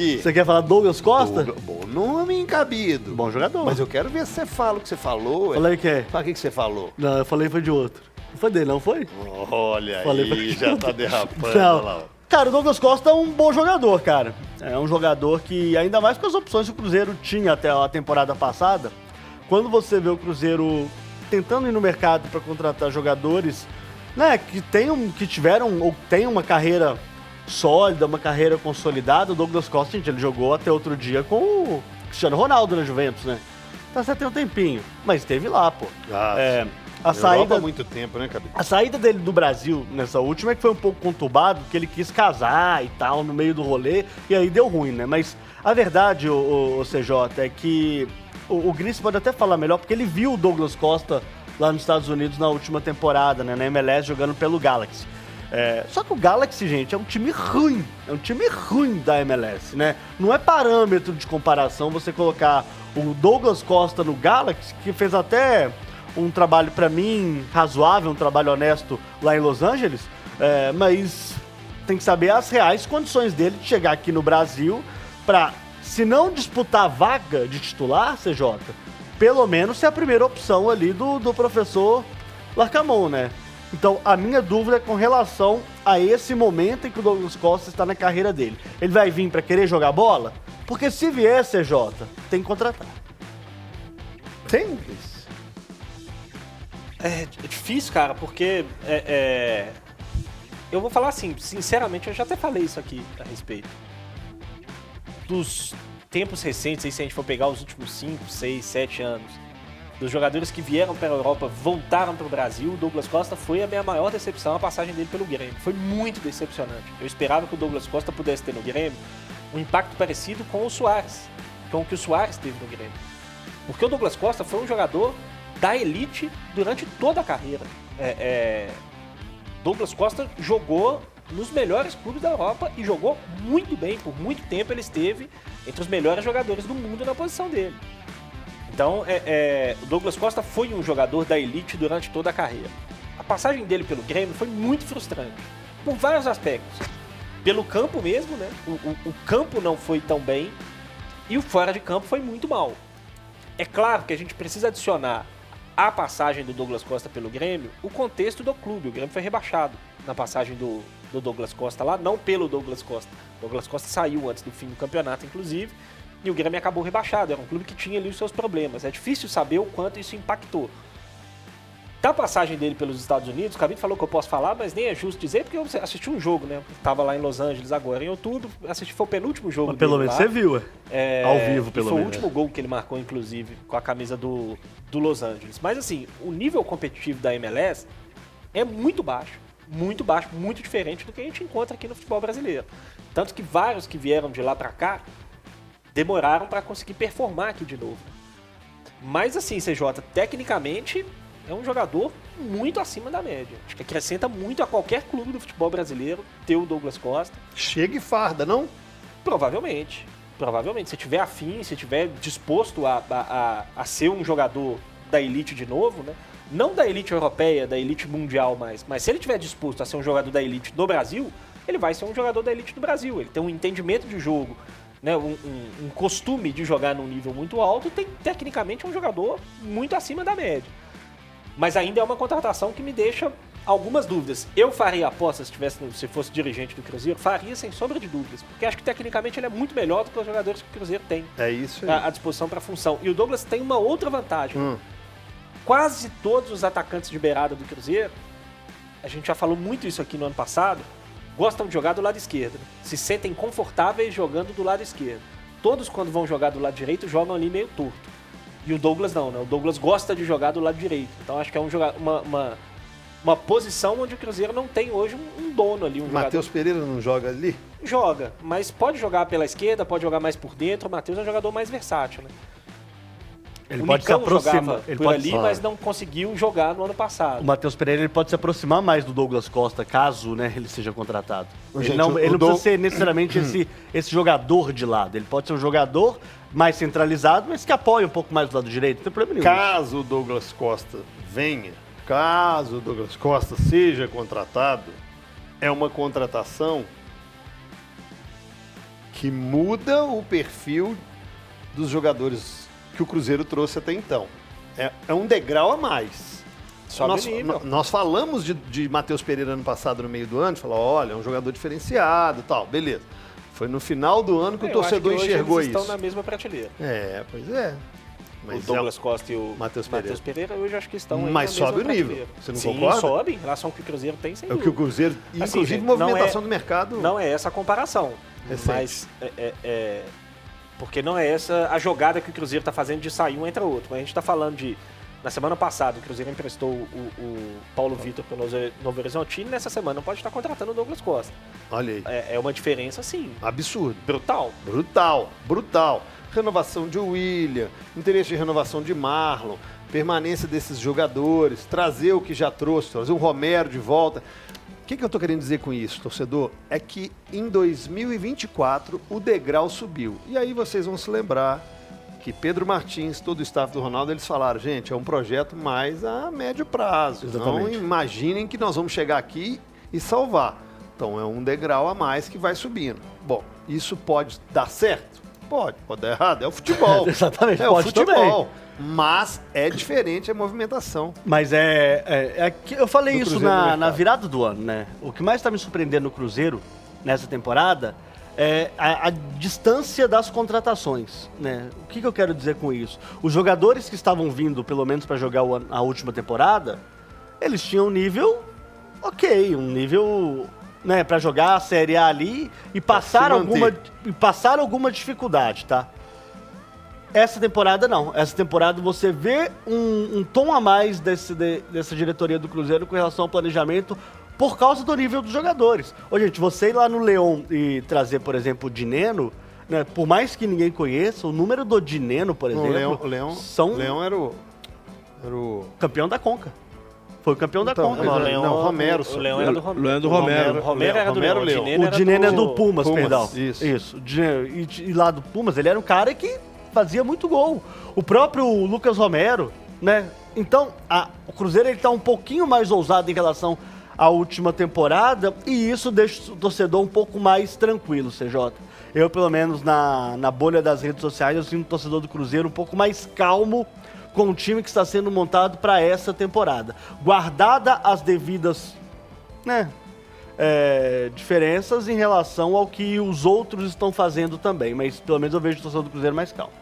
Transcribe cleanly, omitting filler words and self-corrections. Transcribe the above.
Você quer falar Douglas Costa? Bom nome encabido. Bom jogador. Mas eu quero ver se você fala o que você falou. Falei que é. Fala o que você falou. Não, eu falei foi de outro. Não foi dele, não foi? Olha Falei aí, já tá derrapando Não. lá. Ó. Cara, o Douglas Costa é um bom jogador, cara. É um jogador que, ainda mais com as opções que o Cruzeiro tinha até a temporada passada, quando você vê o Cruzeiro tentando ir no mercado para contratar jogadores, né, que tiveram ou têm uma carreira sólida, uma carreira consolidada, o Douglas Costa, gente, ele jogou até outro dia com o Cristiano Ronaldo na Juventus, né? Tá certo, tem um tempinho, mas esteve lá, pô. A saída há muito tempo, né, Cabelo? A saída dele do Brasil nessa última é que foi um pouco conturbado, porque ele quis casar e tal, no meio do rolê, e aí deu ruim, né? Mas a verdade, o CJ, é que o Gris pode até falar melhor, porque ele viu o Douglas Costa lá nos Estados Unidos na última temporada, né? Na MLS, jogando pelo Galaxy. Só que o Galaxy, gente, é um time ruim da MLS, né? Não é parâmetro de comparação você colocar o Douglas Costa no Galaxy, que fez até um trabalho, pra mim, razoável, um trabalho honesto lá em Los Angeles, mas tem que saber as reais condições dele de chegar aqui no Brasil pra, se não disputar a vaga de titular, CJ, pelo menos ser a primeira opção ali do professor Larcamon, né? Então, a minha dúvida é com relação a esse momento em que o Douglas Costa está na carreira dele. Ele vai vir pra querer jogar bola? Porque se vier, CJ, tem que contratar. Tem? É difícil, cara, porque eu vou falar assim, sinceramente, eu já até falei isso aqui a respeito. Dos tempos recentes, aí, se a gente for pegar os últimos 5, 6, 7 anos, dos jogadores que vieram para a Europa, voltaram para o Brasil, o Douglas Costa foi a minha maior decepção, a passagem dele pelo Grêmio. Foi muito decepcionante. Eu esperava que o Douglas Costa pudesse ter no Grêmio um impacto parecido com o Suárez, com o que o Suárez teve no Grêmio. Porque o Douglas Costa foi um jogador da elite durante toda a carreira. Douglas Costa jogou nos melhores clubes da Europa e jogou muito bem. Por muito tempo ele esteve entre os melhores jogadores do mundo na posição dele. Então, o Douglas Costa foi um jogador da elite durante toda a carreira. A passagem dele pelo Grêmio foi muito frustrante, por vários aspectos. Pelo campo mesmo, né? O campo não foi tão bem e o fora de campo foi muito mal. É claro que a gente precisa adicionar à passagem do Douglas Costa pelo Grêmio o contexto do clube. O Grêmio foi rebaixado na passagem do Douglas Costa lá, não pelo Douglas Costa. O Douglas Costa saiu antes do fim do campeonato, inclusive, e o Grêmio acabou rebaixado. Era um clube que tinha ali os seus problemas. É difícil saber o quanto isso impactou. Da passagem dele pelos Estados Unidos, o Cabinho falou que eu posso falar, mas nem é justo dizer, porque eu assisti um jogo, né? Estava lá em Los Angeles agora, em outubro, foi o penúltimo jogo mas pelo dele menos lá. Você viu, ao vivo, pelo menos. Foi o último gol que ele marcou, inclusive, com a camisa do Los Angeles. Mas assim, o nível competitivo da MLS é muito baixo, muito diferente do que a gente encontra aqui no futebol brasileiro. Tanto que vários que vieram de lá pra cá demoraram para conseguir performar aqui de novo. Mas assim, CJ, tecnicamente é um jogador muito acima da média. Acho que acrescenta muito a qualquer clube do futebol brasileiro ter o Douglas Costa. Chega e farda, não? Provavelmente. Se tiver afim, se tiver disposto a ser um jogador da elite de novo, né? Não da elite europeia, da elite mundial mais, mas se ele tiver disposto a ser um jogador da elite do Brasil, ele vai ser um jogador da elite do Brasil. Ele tem um entendimento de jogo, né, um costume de jogar num nível muito alto, e tecnicamente é um jogador muito acima da média. Mas ainda é uma contratação que me deixa algumas dúvidas. Eu faria aposta se fosse dirigente do Cruzeiro, faria sem sombra de dúvidas, porque acho que tecnicamente ele é muito melhor do que os jogadores que o Cruzeiro tem. É isso aí. À disposição para a função. E o Douglas tem uma outra vantagem. Quase todos os atacantes de beirada do Cruzeiro, a gente já falou muito isso aqui no ano passado, gostam de jogar do lado esquerdo. Se sentem confortáveis jogando do lado esquerdo. Todos, quando vão jogar do lado direito, jogam ali meio torto. E o Douglas não, né? O Douglas gosta de jogar do lado direito. Então acho que é uma posição onde o Cruzeiro não tem hoje um dono ali. Matheus Pereira não joga ali? Joga, mas pode jogar pela esquerda, pode jogar mais por dentro. O Matheus é um jogador mais versátil, né? Ele o pode se Nicão aproximar jogava ele por pode ali, mas não conseguiu jogar no ano passado. O Matheus Pereira ele pode se aproximar mais do Douglas Costa, caso, né, ele seja contratado. Gente, ele não precisa ser necessariamente esse jogador de lado. Ele pode ser um jogador mais centralizado, mas que apoia um pouco mais do lado direito. Não tem problema nenhum. Caso o Douglas Costa venha, caso o Douglas Costa seja contratado, é uma contratação que muda o perfil dos jogadores que o Cruzeiro trouxe até então. É um degrau a mais. Sobe o nível. Nós falamos de Matheus Pereira ano passado, no meio do ano, falou, olha, é um jogador diferenciado e tal, beleza. Foi no final do ano que o torcedor enxergou isso. Eles estão na mesma prateleira. Pois é. Mas o Douglas Costa e o Matheus Pereira hoje acho que estão aí mas na mesma sobe o nível. prateleira. Você não Sim, concorda? sobe em relação ao que o Cruzeiro tem, sem É o dúvida. que o Cruzeiro, Assim, inclusive gente, movimentação do mercado. Não é essa a comparação. Recente. Mas porque não é essa a jogada que o Cruzeiro está fazendo de sair um entra outro. Mas a gente está falando de... Na semana passada, o Cruzeiro emprestou o Paulo Vitor pelo Novo Horizontino. Nessa semana pode estar contratando o Douglas Costa. Olha aí. É uma diferença, sim. Absurdo. Brutal. Renovação de William, interesse de renovação de Marlon, permanência desses jogadores, trazer o que já trouxe, trazer o Romero de volta. O que eu estou querendo dizer com isso, torcedor? É que em 2024 o degrau subiu. E aí vocês vão se lembrar que Pedro Martins, todo o staff do Ronaldo, eles falaram, gente, é um projeto mais a médio prazo. Exatamente. Não imaginem que nós vamos chegar aqui e salvar. Então é um degrau a mais que vai subindo. Bom, isso pode dar certo? Pode dar errado. É o futebol. Exatamente, é pode o futebol. também. Mas é diferente a movimentação. Mas eu falei Do isso Cruzeiro no na mercado. virada do ano, né? O que mais está me surpreendendo no Cruzeiro, nessa temporada, é a distância das contratações, né? O que eu quero dizer com isso? Os jogadores que estavam vindo, pelo menos para jogar a última temporada, eles tinham um nível ok, um nível, né, para jogar a Série A ali e passar alguma dificuldade, tá? Essa temporada não. Essa temporada você vê um tom a mais dessa diretoria do Cruzeiro com relação ao planejamento por causa do nível dos jogadores. Ô, gente, você ir lá no Leão e trazer, por exemplo, o Dineno, né, por mais que ninguém conheça, o número do Dineno, por exemplo, O Leão era o... campeão da Conca. Foi o campeão da Conca. Não, né? Romero. O Leão era do Romero. Leandro Romero. Romero era do Leão. Leão. O Dineno é do Pumas, Pumas, perdão. isso. O Dineno, e lá do Pumas, ele era um cara que fazia muito gol. O próprio Lucas Romero, né? Então, o Cruzeiro ele tá um pouquinho mais ousado em relação à última temporada e isso deixa o torcedor um pouco mais tranquilo, CJ. Eu, pelo menos, na bolha das redes sociais, eu sinto o torcedor do Cruzeiro um pouco mais calmo com o time que está sendo montado para essa temporada. Guardada as devidas, né, diferenças em relação ao que os outros estão fazendo também, mas pelo menos eu vejo o torcedor do Cruzeiro mais calmo.